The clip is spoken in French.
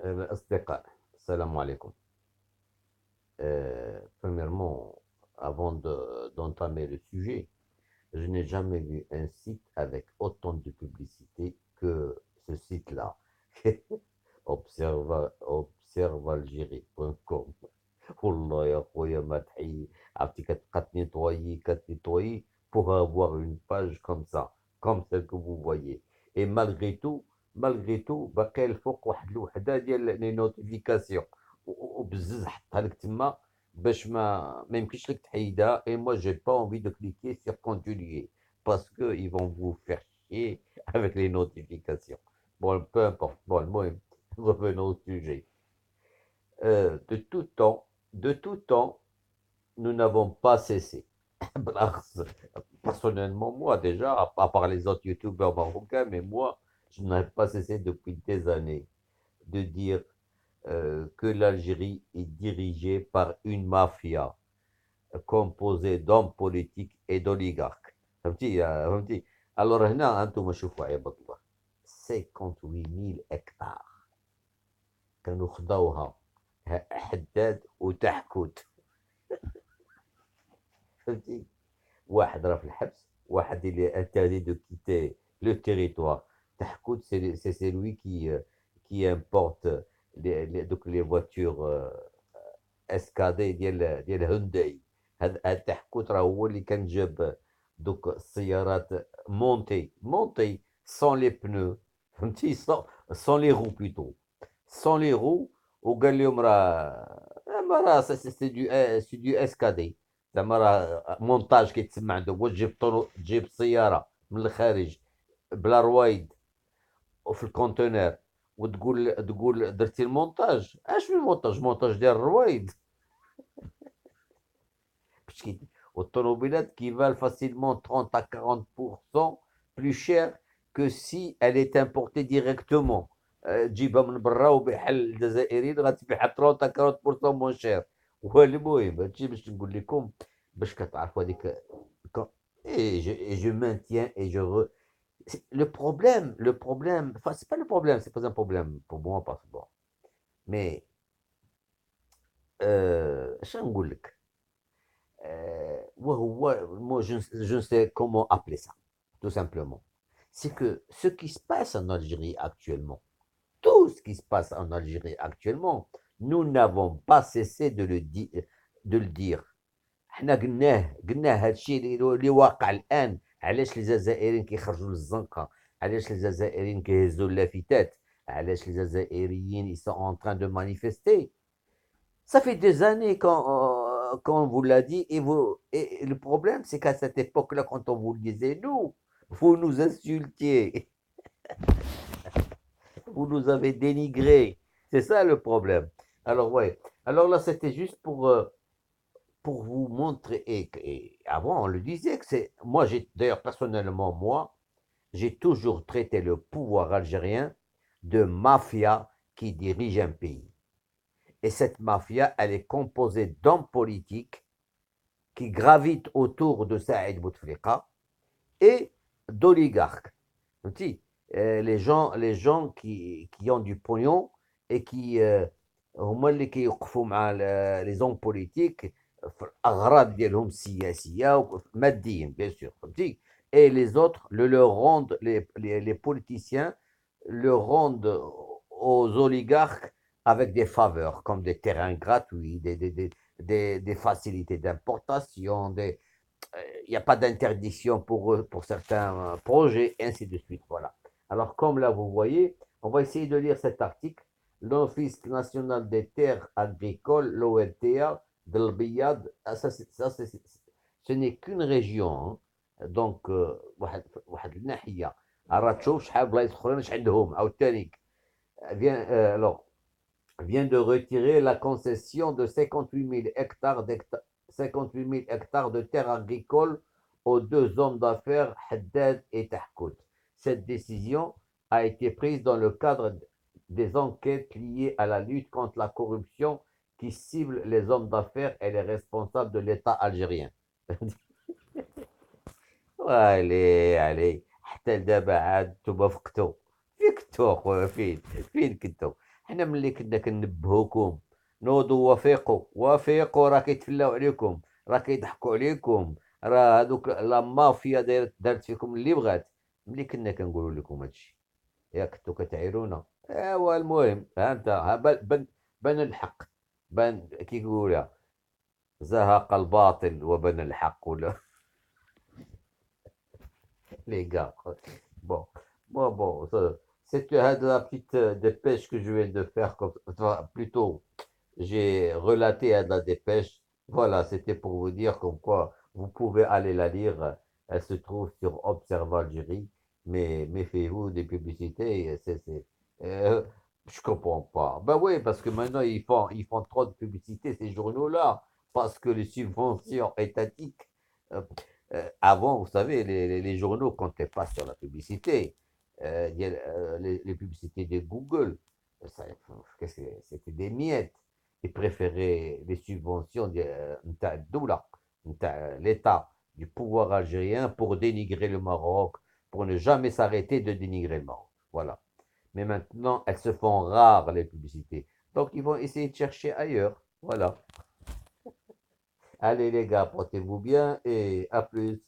الأصدقاء السلام عليكم. Premièrement, d'entamer le sujet, je n'ai jamais vu un site avec autant de publicité que ce site-là. observalgérie.com. والله يا خويا ما تحيي عرفتي كتنيطويي pour avoir une page comme celle que vous voyez. Et malgré tout باقي الفوق واحد الوحده ديال لي نوتيفيكاسيون وبزز حطها لك تما باش ما يمكنش لك تحيدها. Et moi j'ai pas envie de cliquer sur continuer parce que ils vont vous faire chier avec les notifications. Bon, peu importe. Bon, المهم revenons au sujet. De tout temps, nous n'avons pas cessé. Personnellement, moi déjà, à part les autres youtubeurs marocains, mais moi, je n'ai pas cessé depuis des années de dire que l'Algérie est dirigée par une mafia composée d'hommes politiques et d'oligarques. فهمتي. Alors هنا أنتم شوفوا عباد الله 58,000 هكتار كانوا خداوها حداد وتحكوت. فهمتي. واحد راه في الحبس، واحد il est interdit de quitter le territoire. تحكوت c'est celui qui importe donc les voitures اسكادي ديال هونداي. هذا تحكوت راه هو اللي كان جاب دوك السيارات مونتي سون لي بنو. فهمتي. سون لي رو بلوتو سون لي رو. وقال لهم راه سي دو اسكادي. زعما راه مونتاج كيتسمى عندهم. واش تجيب سياره من الخارج بلا روايد وفي الكونتينر وتقول درتي المونتاج. اش من مونتاج ديال الروايد. Parce que l'automobile qui valent facilement 30 à 40% plus cher que si elle est importée directement. تجيبها من برا وبحال الجزائريين غتبيعها 30 à 40% moins cher. والمهم هادشي باش نقول لكم باش كتعرفوا هذيك. Et je maintiens et le problème, enfin c'est pas le problème, c'est pas un problème pour moi parce que bon, mais شنو نقول لك. Moi, je ne sais comment appeler ça, tout simplement. C'est que ce qui se passe en Algérie actuellement, tout ce qui se passe en Algérie actuellement, nous n'avons pas cessé de le dire. حنا قلناه هذا الشيء اللي واقع الان. علاش الجزائريين كيخرجوا للزنقه؟ علاش الجزائريين كيهزوا اللافتات؟ علاش الجزائريين ils sont en train de manifester. Ça fait des années qu'on vous l'a dit, et le problème, c'est qu'à cette époque-là, quand on vous le disait, vous nous insultiez, vous nous avez dénigré. C'est ça le problème. Alors, ouais. Alors là, c'était juste pour vous montrer, et avant, on le disait que c'est. Moi, d'ailleurs, personnellement, moi, j'ai toujours traité le pouvoir algérien de mafia qui dirige un pays. Et cette mafia, elle est composée d'hommes politiques qui gravitent autour de Saïd Bouteflika et d'oligarques. Les gens qui ont du pognon et qui هما اللي كيوقفوا مع les hommes politiques في الاغراض ديالهم السياسيه ماديا bien sûr. فهمتي. Et les autres leur rendent, les politiciens le rendent aux oligarques avec des faveurs, comme des terrains gratuits, des facilités d'importation, il n'y a pas d'interdiction pour certains projets, ainsi de suite. Voilà. Alors, comme là, vous voyez, on va essayer de lire cet article. L'Office national des terres agricoles, l'ORTA, de l'Biyad, ce n'est qu'une région. Hein. Donc, واحد الناحية. راه تشوف شحال بلايص اخرين اش عندهم عاوتاني. Alors, vient de retirer la concession de 58 000 hectares de terres agricoles aux deux hommes d'affaires Haddad et Tahkout. Cette décision a été prise dans le cadre des enquêtes liées à la lutte contre la corruption qui ciblent les hommes d'affaires et les responsables de l'État algérien. allez حتى لدابا عاد نتوما فقتوا. فين كنتو اخويا؟ فين كنتو؟ حنا ملي كنا كنبهوكم نوضوا وافيقوا وافيقوا، راه كيتفلاو عليكم، راه كيضحكوا عليكم، راه هذوك لا مافيا دارت فيكم اللي بغات. ملي كنا كنقولوا لكم هادشي يا كنتو كتعيرونا. ايوا المهم ها انت بان الحق، بان كي يقولها زهق الباطل وبان الحق ولا. les gars. Bon, bon, c'est la petite dépêche que je viens de faire, enfin, plutôt, j'ai relaté à la dépêche. Voilà, c'était pour vous dire comme quoi vous pouvez aller la lire. Elle se trouve sur Observe Algérie, mais méfiez-vous des publicités. Je comprends pas. Ben oui, parce que maintenant ils font trop de publicité, ces journaux-là, parce que les subventions étatiques. euh, Avant, vous savez, les journaux ne comptaient pas sur la publicité. Les publicités de Google, ça, c'était des miettes. Ils préféraient les subventions de Doula, l'État, du pouvoir algérien pour dénigrer le Maroc, pour ne jamais s'arrêter de dénigrer le Maroc. Voilà. Mais maintenant, elles se font rares, les publicités. Donc, ils vont essayer de chercher ailleurs. Voilà. Allez, les gars, portez-vous bien et à plus.